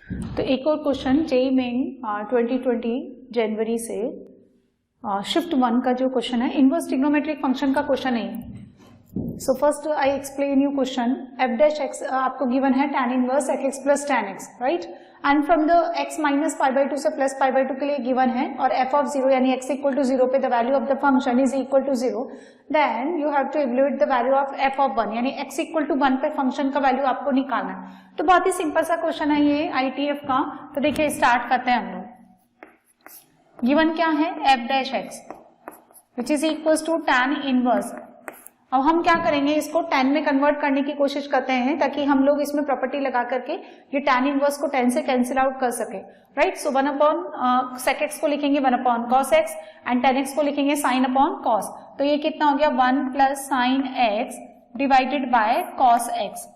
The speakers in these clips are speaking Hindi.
तो एक और क्वेश्चन जेईई मेन 2020 जनवरी से शिफ्ट 1 का जो क्वेश्चन है इनवर्स ट्रिग्नोमेट्रिक फंक्शन का क्वेश्चन है। So first I explain you question. F dash x आपको गिवन है tan inverse x plus tan x, right, and from the x minus pi by 2 से प्लस पाई बाई 2 के लिए गिवन है और f ऑफ 0 यानी x इक्वल टू 0 पे the value of the function is equal to 0, then you have to evaluate the value of f of 1 यानी x इक्वल टू 1 पे फंक्शन का वैल्यू आपको निकालना है। तो बहुत ही सिंपल सा क्वेश्चन है ये ITF का। तो देखिए स्टार्ट करते हैं हम लोग। गिवन क्या है f dash x which is equal to tan inverse. अब हम क्या करेंगे, इसको tan में कन्वर्ट करने की कोशिश करते हैं ताकि हम लोग इसमें प्रॉपर्टी लगा करके ये tan इनवर्स को tan से कैंसिल आउट कर सके, राइट। सो 1 अपॉन sec x को लिखेंगे 1 upon cos x and tan x को लिखेंगे sin अपॉन cos। तो ये कितना हो गया 1 plus sin x divided by cos x।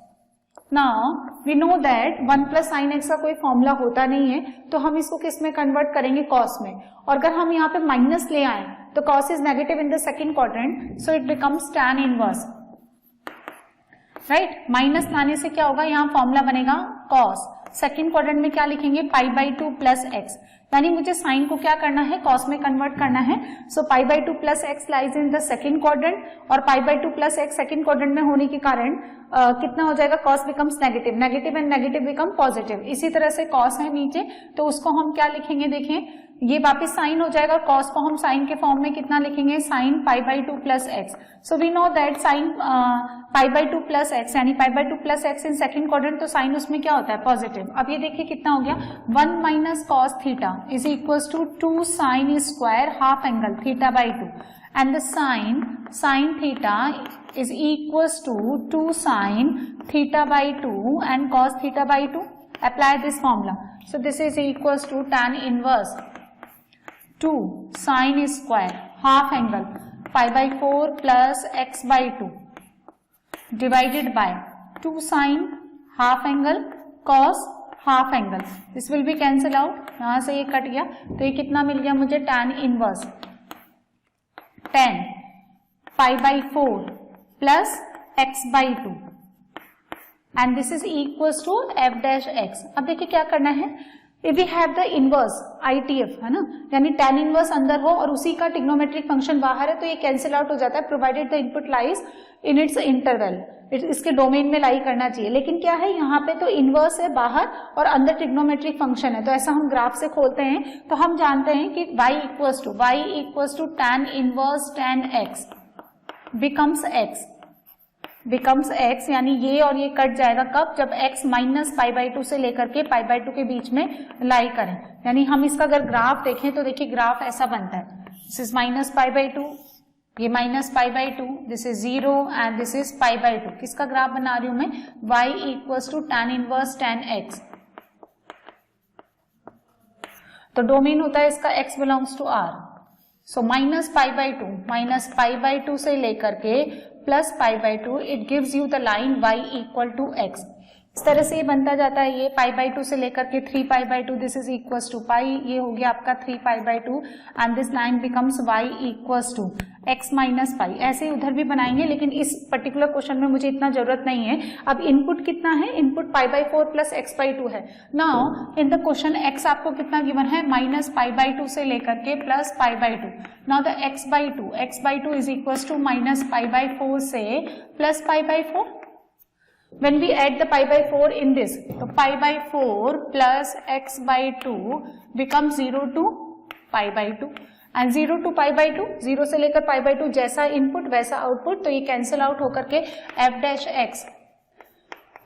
Now we know that 1 plus sine x का कोई फॉर्मूला होता नहीं है, तो हम इसको किस में कन्वर्ट करेंगे, कॉस में। और अगर हम यहाँ पे माइनस ले आए तो cos is negative in the second quadrant, so it becomes tan inverse, right. Minus लाने से क्या होगा, यहाँ फॉर्मूला बनेगा कॉस। सेकंड क्वाड्रेंट में क्या लिखेंगे पाई बाई 2 प्लस एक्स, यानी मुझे साइन को क्या करना है, कॉस में कन्वर्ट करना है। So pi by 2 plus x lies in the second quadrant और pi by 2 plus x second quadrant में होने के कारण कितना हो जाएगा, cos becomes negative, negative and negative become positive. इसी तरह से कॉस है नीचे तो उसको हम क्या लिखेंगे, देखें ये वापिस साइन हो जाएगा, कॉस को हम साइन के फॉर्म में कितना लिखेंगे, sine pi by 2 plus x. So we know that sine pi by 2 plus x यानी pi by 2 plus x in second quadrant, तो साइन उसमें क्या होता है, पॉजिटिव। अब ये देखिए कितना हो गया 1 minus cos theta is equal to 2 sine square half angle theta by 2 and the sine theta is equals to 2 sin theta by 2 and cos theta by 2. Apply this formula. So this is equals to tan inverse 2 sin square half angle pi by 4 plus x by 2 divided by 2 sin half angle cos half angle. This will be cancel out. यहाँ से ये कट गया तो ये कितना मिल गया मुझे, tan inverse 10 pi by 4 plus x by 2 and this is equals to f dash x. अब देखिए क्या करना है, if we have the inverse ITF है ना, यानी tan इनवर्स अंदर हो और उसी का ट्रिग्नोमेट्रिक फंक्शन बाहर है तो ये कैंसिल आउट हो जाता है, provided the input lies in its interval, इसके डोमेन में लाई करना चाहिए। लेकिन क्या है यहाँ पे तो इनवर्स है बाहर और अंदर ट्रिग्नोमेट्रिक फंक्शन है, तो ऐसा हम ग्राफ से खोलते हैं तो हम जानते हैं कि y equals to tan inverse tan x becomes x, यानी ये और ये कट जाएगा कब, जब x माइनस पाई बाई 2 से लेकर के पाई बाई 2 के बीच में लाई करें। यानी हम इसका अगर ग्राफ देखें तो देखिए ग्राफ ऐसा बनता है, this is minus pi by 2, ये minus pi by 2, this is 0 and this is pi by 2। किसका ग्राफ बना रही हूं मैं, y equals to tan inverse tan x। तो डोमेन होता है इसका x belongs to r। So minus pi by 2 से लेकर के plus pi by 2, it gives you the line y equal to x। इस तरह से ये बनता जाता है, ये पाई बाई 2 से लेकर के 3 pi by 2, this is equals to pi, ये हो गया आपका 3 pi by 2 and this line becomes y equals to x minus pi. ऐसे उधर भी बनाएंगे लेकिन इस पर्टिकुलर क्वेश्चन में मुझे इतना जरूरत नहीं है। अब इनपुट कितना है, input pi by 4 plus x by 2 है। Now in the question x आपको कितना गिवन है, माइनस पाई बाई 2 से लेकर के plus pi by 2। Now the x by 2 is equals to minus pi by 4 से plus pi by 4। When we add the pi by 4 in this, तो pi by 4 plus x by 2 becomes 0 to pi by 2 and 0 to pi by 2, 0 से लेकर pi by 2 जैसा इनपुट वैसा आउटपुट, तो ये कैंसिल आउट होकर के f dash x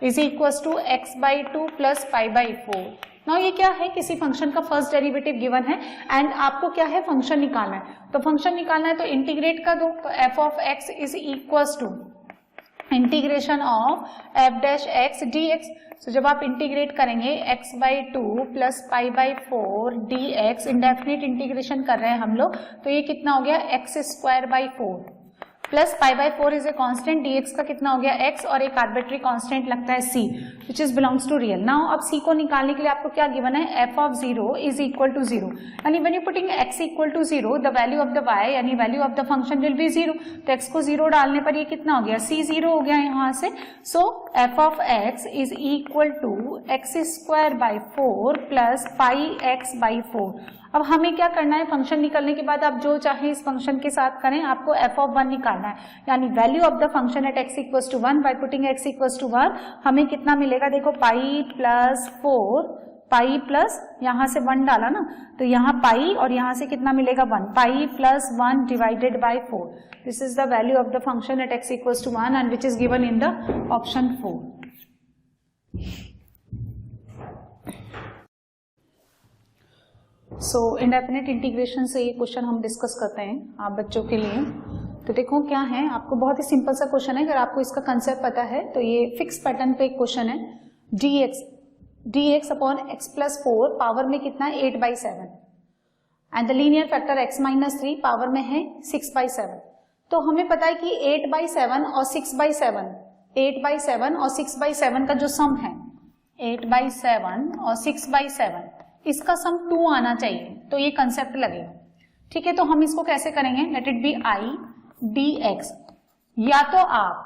is equals to x by 2 plus pi by 4। Now ये क्या है, किसी फंक्शन का फर्स्ट डेरिवेटिव गिवन है एंड आपको क्या है, फंक्शन निकालना है। तो फंक्शन निकालना है तो इंटीग्रेट कर दो, तो f of x is equals to integration of f dash x dx। तो जब आप इंटीग्रेट करेंगे x by 2 plus pi by 4 dx, indefinite integration कर रहे हैं हम लोग, तो ये कितना हो गया x square by 4। Plus pi by 4 is a constant, dx का कितना हो गया x और एक आर्बिट्री कांस्टेंट लगता है c which is belongs to real. Now अब c को निकालने के लिए आपको क्या गिवन है, f of 0 is equal to 0 यानी when you putting x equal to 0 the value of the y यानी value of the function will be 0. तो x को 0 डालने पर ये कितना हो गया, c 0 हो गया यहाँ से. So f of x is equal to x square by 4 plus pi x by 4. अब हमें क्या करना है, फंक्शन निकलने के बाद आप जो चाहे इस फंक्शन के साथ करें, आपको f of 1 निकालना है यानी value of the function at x equals to 1 by putting x equals to 1 हमें कितना मिलेगा, देखो पाई प्लस 4 पाई प्लस यहाँ से 1 डाला ना तो यहाँ पाई और यहाँ से कितना मिलेगा 1 pi plus 1 divided by 4. This is the value of the function at x equals to 1 and which is given in the option 4. So indefinite integration से ये क्वेश्चन हम डिस्कस करते हैं आप बच्चों के लिए. तो देखो क्या है, आपको बहुत ही सिंपल सा क्वेश्चन है, अगर आपको इसका कंसेप्ट पता है तो ये फिक्स पैटर्न पे एक क्वेश्चन है. dx upon x plus 4 power में कितना है 8/7 and the linear factor x minus 3 power में है 6/7. तो हमें पता है कि 8/7 और 6/7 8/7 और 6/7 का जो सम है 8/7 और 6/7 इसका सम 2 आना चाहिए, तो ये कंसेप्ट लगेगा. ठीक है, तो हम इसको कैसे करेंगे, late it be i dx. या तो आप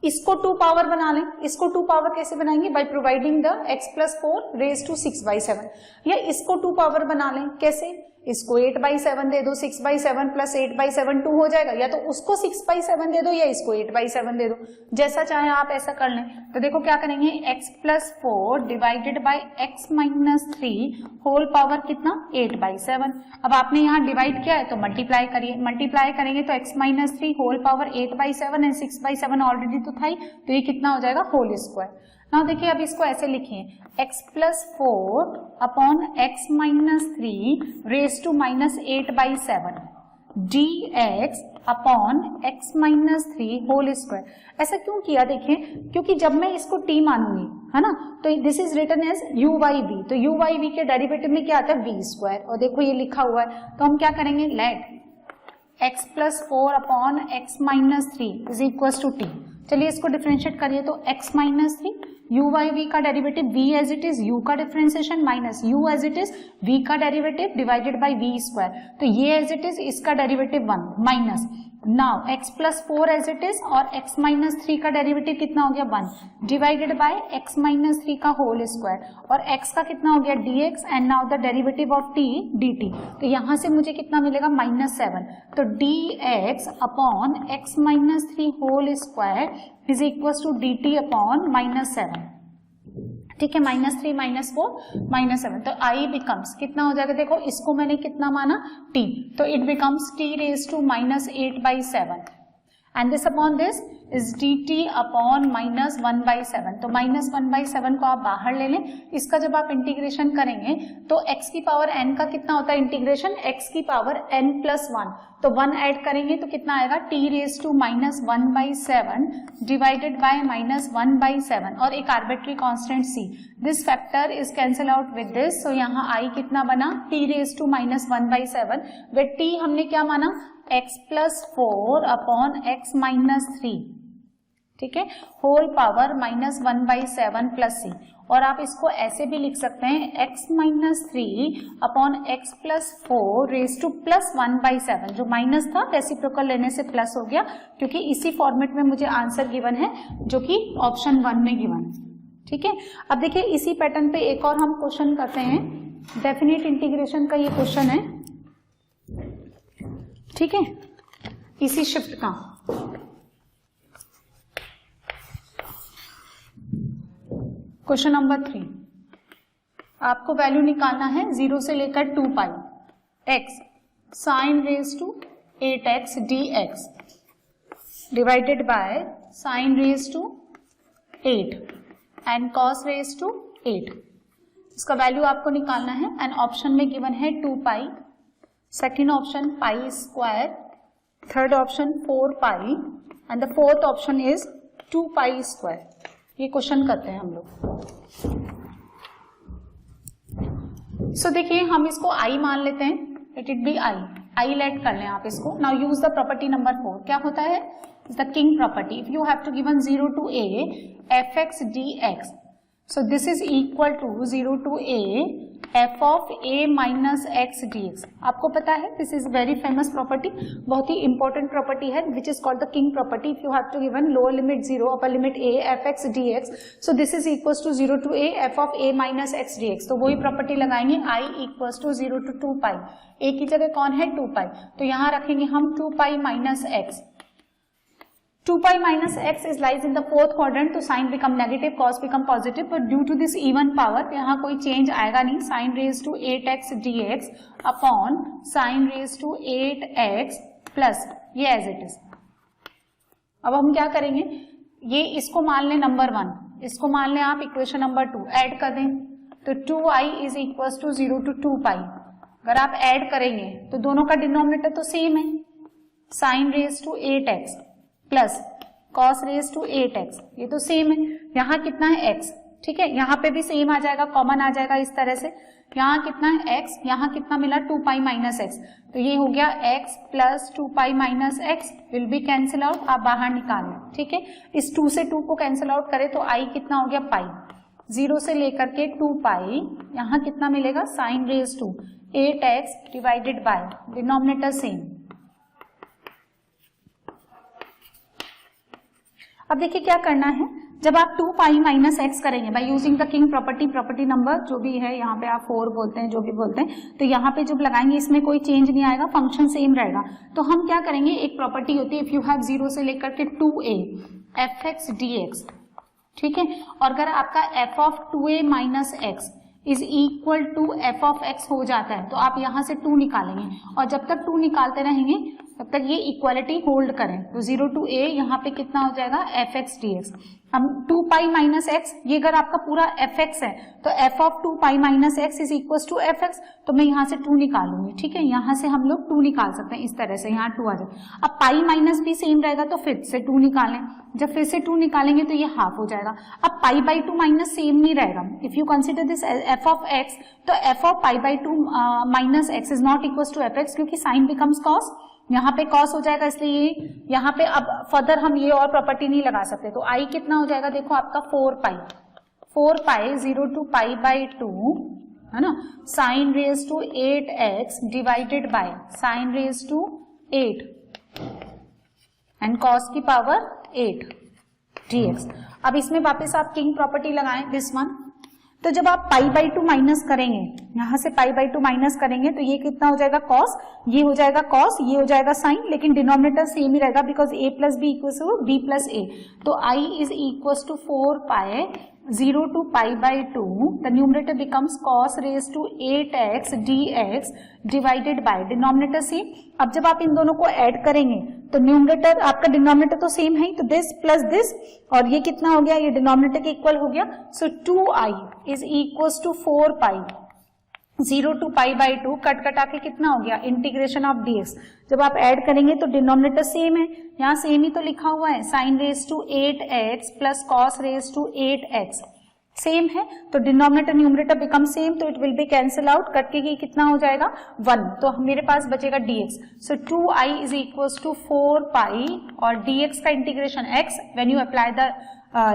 इसको 2 पावर बना लें, इसको 2 पावर कैसे बनाएंगे, by providing the x plus 4 raise to 6/7. या इसको 2 पावर बना लें, कैसे, इसको 8/7 दे दो, 6/7 प्लस 8/7 2 हो जाएगा. या तो उसको 6/7 दे दो या इसको 8/7 दे दो, जैसा चाहे आप ऐसा कर लें. तो देखो क्या करेंगे, x plus 4 divided by x minus 3 whole power कितना 8/7. अब आपने यहाँ डिवाइड किया है तो मल्टीप्लाई करिए, मल्टीप्लाई करेंगे तो x minus 3 whole power 8/7 and 6/7 already तो था ही, तो ये कितना हो जाएगा होल स्क्वायर. नाउ देखिए अब इसको ऐसे लिखिए, x plus 4 upon x minus 3 raise to minus 8/7 dx upon x minus 3 whole square. ऐसा क्यों किया, देखिए क्योंकि जब मैं इसको t मानूंगी है ना, तो this is written as u/v. तो u/v के डेरिवेटिव में क्या आता है v स्क्वायर, और देखो ये लिखा हुआ है. तो हम क्या करेंगे, let x plus 4 upon x minus 3 is equal to t. चलिए इसको डिफरेंशिएट करिए, तो x माइनस 3 u/v का derivative v as it is, u का differentiation minus u as it is, v का derivative divided by v square. तो ये एज इट इज, इसका derivative 1 minus now x plus 4 as it is और x माइनस 3 का डेरिवेटिव कितना हो गया 1 डिवाइडेड बाय x माइनस 3 का होल स्क्वायर, और x का कितना हो गया dx and now the derivative of t dt. तो यहां से मुझे कितना मिलेगा -7. तो dx upon x minus 3 whole square is equal to dt upon -7. ठीक है, -3 -4 -7. तो i बिकम्स कितना हो जाएगा, देखो इसको मैंने कितना माना t, तो it becomes t raise to -8/7 and this upon this is dt upon -1/7. तो -1/7 को आप बाहर ले लें. इसका जब आप इंटीग्रेशन करेंगे तो x की पावर n का कितना होता है इंटीग्रेशन, x की पावर n प्लस 1. तो 1 ऐड करेंगे तो कितना आएगा t raise to -1/7 divided by -1/7 और एक arbitrary constant c. This factor is cancel out with this. So यहाँ i कितना बना t raise to -1/7 with t हमने क्या माना x plus 4 upon x minus 3. ठीक है, होल पावर -1/7 प्लस c. और आप इसको ऐसे भी लिख सकते हैं x minus 3 upon x plus 4 raise to plus 1/7. जो माइनस था रेसिप्रोकल लेने से प्लस हो गया, क्योंकि इसी फॉर्मेट में मुझे आंसर गिवन है जो कि ऑप्शन 1 में गिवन है. ठीक है, अब देखिए इसी पैटर्न पे एक और हम क्वेश्चन करते हैं. डेफिनेट इंटीग्रेशन का ये क्वेश्चन है. ठीक है, इसी शिफ्ट का. क्वेश्चन नंबर 3, आपको वैल्यू निकालना है 0 से लेकर 2 पाई x sine raise to 8x dx divided by sine raise to 8 and cos raise to 8. इसका वैल्यू आपको निकालना है एंड ऑप्शन में गिवन है 2 pi, second option pi square, third option 4 pi and the fourth option is 2 pi square. ये क्वेश्चन करते हैं हम लोग. सो देखिए हम इसको i मान लेते हैं, let it be i I let कर लें आप इसको. Now use the property number 4. क्या होता है? The king property. If you have to given 0 to a f x dx, so this is equal to 0 to a f of a minus x dx. आपको पता है this is very famous property, बहुत ही इंपॉर्टेंट प्रॉपर्टी है, which is called the king property. If you have to given lower limit 0 upper limit a f x dx, so this is equals to 0 to a f of a minus x dx. तो वही प्रॉपर्टी लगाएंगे I equals to 0 to 2 pi. a की जगह कौन है 2 pi, तो यहाँ रखेंगे हम 2 pi minus x. 2 pi minus x is lies in the fourth quadrant, तो sine become negative, cos become positive, पर due to this even power यहाँ कोई चेंज आएगा नहीं. Sine raise to 8x dx upon sine raise to 8x plus ये एज इट इज. अब हम क्या करेंगे, ये इसको मान लें नंबर 1, इसको मान लें आप इक्वेशन नंबर 2, ऐड कर दें तो 2i is equal to 0 to 2 pi. अगर आप ऐड करेंगे तो दोनों का डिनोमिनेटर तो सेम है, sine raise to 8x plus cos raise to 8x, ये तो सेम है. यहाँ कितना है x, ठीक है, यहाँ पे भी सेम आ जाएगा, कॉमन आ जाएगा इस तरह से. यहाँ कितना है x, यहाँ कितना मिला 2 pi माइनस x, तो ये हो गया x plus 2 pi minus x will be cancel out. आप बाहर निकाल लें, ठीक है. इस 2 से 2 को कैंसिल आउट करें तो i कितना हो गया पाई, 0 से लेकर के 2 pi, यहाँ कितना मिलेगा sine raise to 8x divided by denominator same. अब देखिए क्या करना है, जब आप 2 pi माइनस एक्स करेंगे by using the king property, property number जो भी है, यहाँ पे आप 4 बोलते हैं जो भी बोलते हैं, तो यहाँ पे जब लगाएंगे इसमें कोई चेंज नहीं आएगा, फंक्शन सेम रहेगा. तो हम क्या करेंगे, एक प्रॉपर्टी होती है इफ यू हैव 0 से लेकर के 2a F x D x, ठीक है, और अगर आपका f of 2a minus x is equal to f of x हो जाता है तो आप यहाँ से 2 निकालेंगे, और जब तक 2 निकालते रहेंगे तब तक ये इक्वालिटी होल्ड करें. तो 0 to a यहाँ पे कितना हो जाएगा एफ एक्स डी एक्स. हम 2 pi माइनस एक्स, ये अगर आपका पूरा एफ एक्स है तो f of 2 pi minus x is equal to f x, तो मैं यहाँ से 2 निकालूंगी, ठीक है. यहाँ से हम लोग 2 निकाल सकते हैं इस तरह से, यहाँ 2 आ जाए. अब पाई माइनस भी सेम रहेगा तो फिर से 2 निकालें, जब फिर से 2 निकालेंगे तो ये हाफ हो जाएगा. अब पाई बाई 2 माइनस सेम नहीं रहेगा. If you consider this f of x, तो f of pi by 2 minus x is not equal to f x, क्योंकि साइन बिकम्स कॉस, यहाँ पे कॉस हो जाएगा, इसलिए यहाँ पे अब फर्दर हम ये और प्रॉपर्टी नहीं लगा सकते. तो आई कितना हो जाएगा, देखो आपका 4 पाई 0 to पाई बाई 2, है ना, sine raise to 8x divided by sine raise to 8 and cos की पावर 8 dx. अब इसमें वापस आप किंग प्रॉपर्टी लगाएं दिस वन. तो जब आप पाई बाई 2 माइनस करेंगे, यहां से पाई बाई 2 माइनस करेंगे तो ये कितना हो जाएगा कॉस, ये हो जाएगा कॉस, ये हो जाएगा साइन, लेकिन डिनोमिनेटर सेम ही रहेगा because a plus b equals to b plus a. तो i is equals to 4 pi 0 to pi by 2, the numerator becomes cos raise to 8x dx divided by denominator same. अब जब आप इन दोनों को ऐड करेंगे तो न्यूमरेटर आपका डिनोमिनेटर तो सेम है, तो दिस प्लस दिस, और ये कितना हो गया, ये डिनोमिनेटर के इक्वल हो गया. So 2i is equals to 4 pi 0 to pi by 2, cut कटा के कितना हो गया इंटीग्रेशन ऑफ dx. जब आप ऐड करेंगे तो डिनोमिनेटर सेम है, यहाँ सेम ही तो लिखा हुआ है, sine raise to 8x plus cos raise to 8x same है, तो डिनोमिनेटर न्यूमरेटर बिकम सेम, तो it will be cancel out, cut के कितना हो जाएगा 1, तो मेरे पास बचेगा dx. So 2i is equals to 4 pi और dx का integration x, when you apply the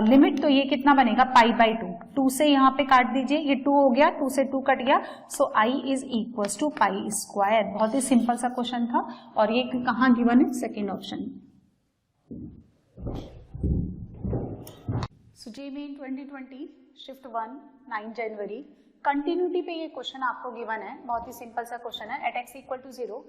limit तो ये कितना बनेगा पाई बाई 2. 2 से यहाँ पे काट दीजिए, ये 2 हो गया, 2 से 2 कट गया, so i is equals to pi square. बहुत ही सिंपल सा क्वेश्चन था, और ये कहाँ गिवन है, second option. So JEE 2020 shift 1 9 जनवरी कंटिन्यूटी पे ये क्वेश्चन आपको गिवन है. बहुत ही सिंपल सा क्वेश्चन है. At x equal to 0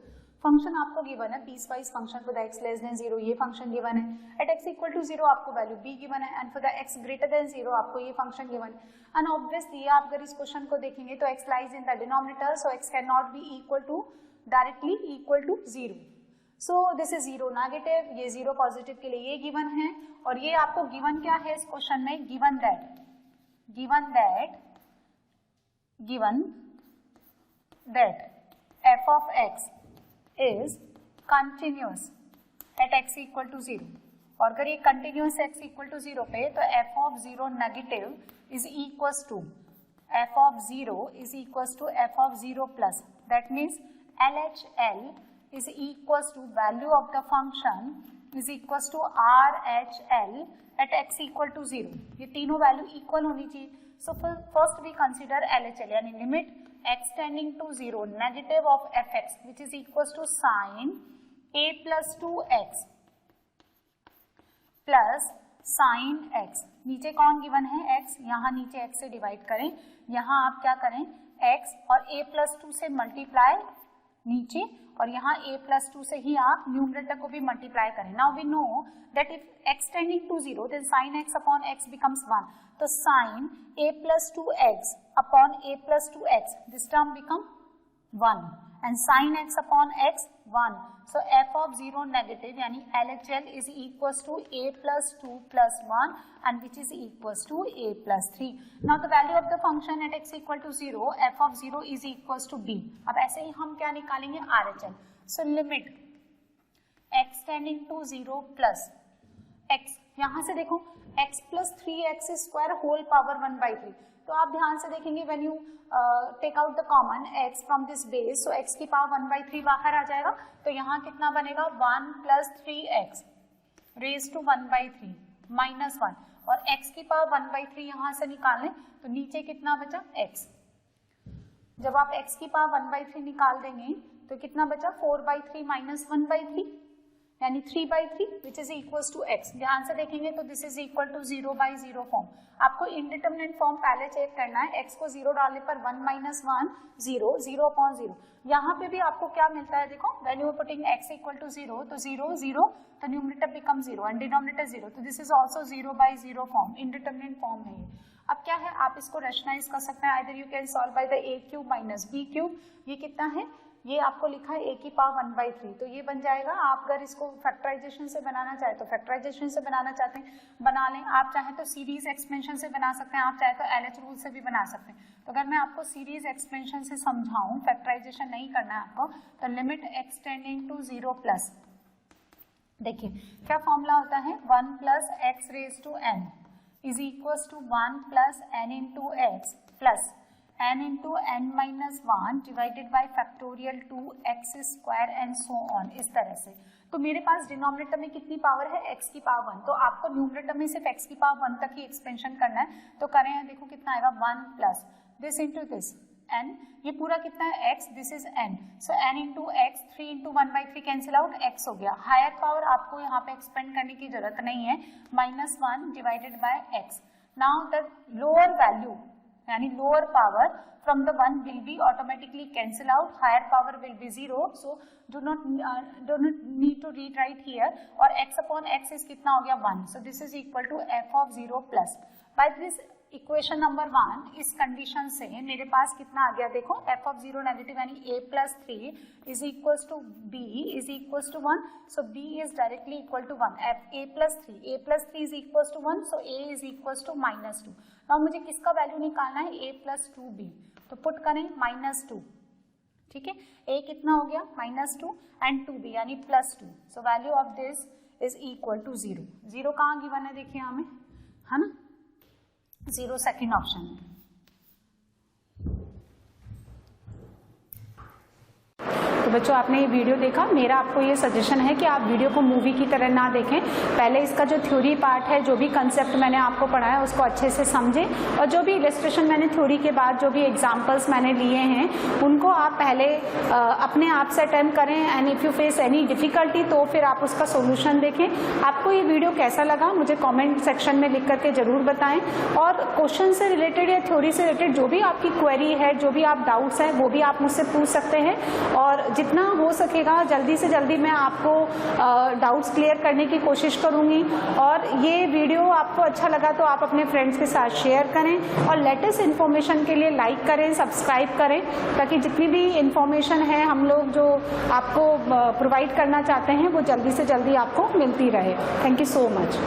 function आपको गिवन है, piece wise function for the x less than 0 ये फंक्शन गिवन है. एट x इक्वल टू 0 आपको वैल्यू b गिवन है, and for the x greater than 0 आपको ये फंक्शन गिवन है. एंड ऑब्वियसली आप अगर इस क्वेश्चन को देखेंगे तो x lies in the denominator, so x can not be equal to directly equal to 0. So this is 0 negative, ये 0 पॉजिटिव के लिए ये गिवन है. और ये आपको गिवन क्या है इस क्वेश्चन में, given that f of x is continuous at x equal to 0. और अगर ये continuous x equal to 0 पे, तो f of 0 negative is equals to f of 0 is equals to f of 0 plus. That means LHL is equals to value of the function is equals to RHL at x equal to 0. ये तीनों वैल्यू इक्वल होनी चाहिए. So first we consider LHL यानी limit x tending to 0 negative of fx which is equals to sin a plus 2x plus sin x. नीचे कौन गिवन है x, यहाँ नीचे x से डिवाइड करें, यहाँ आप क्या करें x और a plus 2 से मल्टीप्लाई नीचे और यहाँ a plus 2 से ही आप न्यूमरेटर को भी मल्टीप्लाई करें. Now we know that if x tending to 0 then sin x upon x becomes 1. तो sin a plus 2x upon a plus 2x this term become 1 and sin x upon x 1. So f of 0 negative यानी LHL is equals to a plus 2 plus 1 and which is equals to a plus 3. Now the value of the function at x equal to 0 f of 0 is equals to b. अब ऐसे ही हम क्या निकालेंगे RHL. So limit x tending to 0 plus x, यहाँ से देखो x plus 3x square whole power 1 by 3. तो आप ध्यान से देखेंगे when you take out the common x from this base, so x की पावर 1 by 3 बाहर आ जाएगा. तो यहाँ कितना बनेगा 1 plus 3x raised to 1 by 3 minus 1 और x की पावर 1 by 3 यहाँ से निकाल लें तो नीचे कितना बचा x. जब आप x की पावर 1 by 3 निकाल देंगे तो कितना बचा 4 by 3 minus 1 by 3 यानी 3 by 3 which is equals to x. ध्यान से देखेंगे तो this is equal to 0 by 0 form. आपको इंडिटरमिनेट फॉर्म पहले चेक करना है. x को 0 डालने पर 1 minus 1 0 0 upon 0. यहाँ पे भी आपको क्या मिलता है देखो when you are putting x equal to 0 तो 0 0 तो न्यूमरेटर बिकम 0 and डिनोमिनेटर 0. तो this is also 0 by 0 form. Indeterminate form है ये. अब क्या है आप इसको रेशनलाइज कर सकते हैं. either you can solve by the a cube minus b cube. ये कितना है ये आपको लिखा है a की पावर 1 by 3 तो ये बन जाएगा. आप अगर इसको फैक्टराइजेशन से बनाना चाहे तो फैक्टराइजेशन से बनाना चाहते हैं बना लें. आप चाहे तो सीरीज एक्सपेंशन से बना सकते हैं. आप चाहे तो LH रूल से भी बना सकते हैं. तो अगर मैं आपको सीरीज एक्सपेंशन से समझाऊं फैक्टराइजेशन नहीं करना है आपको तो limit x tending to 0 plus देखिए क्या फॉर्मूला होता है 1 plus x raise to n is equals to 1 plus n into x प्लस n into n minus 1 divided by factorial 2x square and so on. इस तरह से. तो मेरे पास डिनोमिनेटर में कितनी पावर है x की पावर 1. तो आपको न्यूमरेटर में सिर्फ x की पावर 1 तक ही एक्सपेंशन करना है. तो करें देखो कितना आएगा 1 plus this into this n. ये पूरा कितना है x, this is n. So n into x 3 into 1 by 3 cancel out x हो गया. हायर पावर आपको यहाँ पे एक्सपेंड करने की जरूरत नहीं है. -1 divided by x. Now the lower value यानी lower power from the 1 will be automatically cancel out. Higher power will be 0. So do not need to read write here. और x अपॉन x इज कितना हो गया 1. So this is equal to f of 0 plus. By this equation number 1 इस कंडीशन से मेरे पास कितना आ गया देखो f ऑफ 0 नेगेटिव यानी a plus 3 is equals to b is equals to 1. So b is directly equal to 1. a plus 3 is equals to 1. So a is equals to -2. अब मुझे किसका वैल्यू निकालना है a प्लस 2b. तो पुट करें -2. ठीक है a कितना हो गया -2 एंड 2b यानी +2. So value of this is equal to 0. 0 कहाँ गिवन है देखिए हमें है ना 0 सेकेंड ऑप्शन में. तो बच्चों आपने ये वीडियो देखा. मेरा आपको ये सजेशन है कि आप वीडियो को मूवी की तरह ना देखें. पहले इसका जो थ्योरी पार्ट है जो भी कंसेप्ट मैंने आपको पढ़ाया उसको अच्छे से समझें और जो भी इलस्ट्रेशन मैंने थ्योरी के बाद जो भी एग्जांपल्स मैंने लिए हैं उनको आप पहले अपने आप से अटेम्प्ट करें. And if you face any difficulty तो फिर आप उसका सोल्यूशन देखें. आपको ये वीडियो कैसा लगा मुझे कॉमेंट सेक्शन में लिख करके जरूर बताएं. और क्वेश्चन से रिलेटेड या थ्योरी से रिलेटेड जो भी आपकी क्वेरी है जो भी आप डाउट्स हैं वो भी आप मुझसे पूछ सकते हैं. और जितना हो सकेगा जल्दी से जल्दी मैं आपको डाउट्स क्लियर करने की कोशिश करूंगी. और ये वीडियो आपको अच्छा लगा तो आप अपने फ्रेंड्स के साथ शेयर करें और लेटेस्ट इन्फॉर्मेशन के लिए लाइक करें सब्सक्राइब करें ताकि जितनी भी इन्फॉर्मेशन है हम लोग जो आपको प्रोवाइड करना चाहते हैं वो जल्दी से जल्दी आपको मिलती रहे. Thank you so much.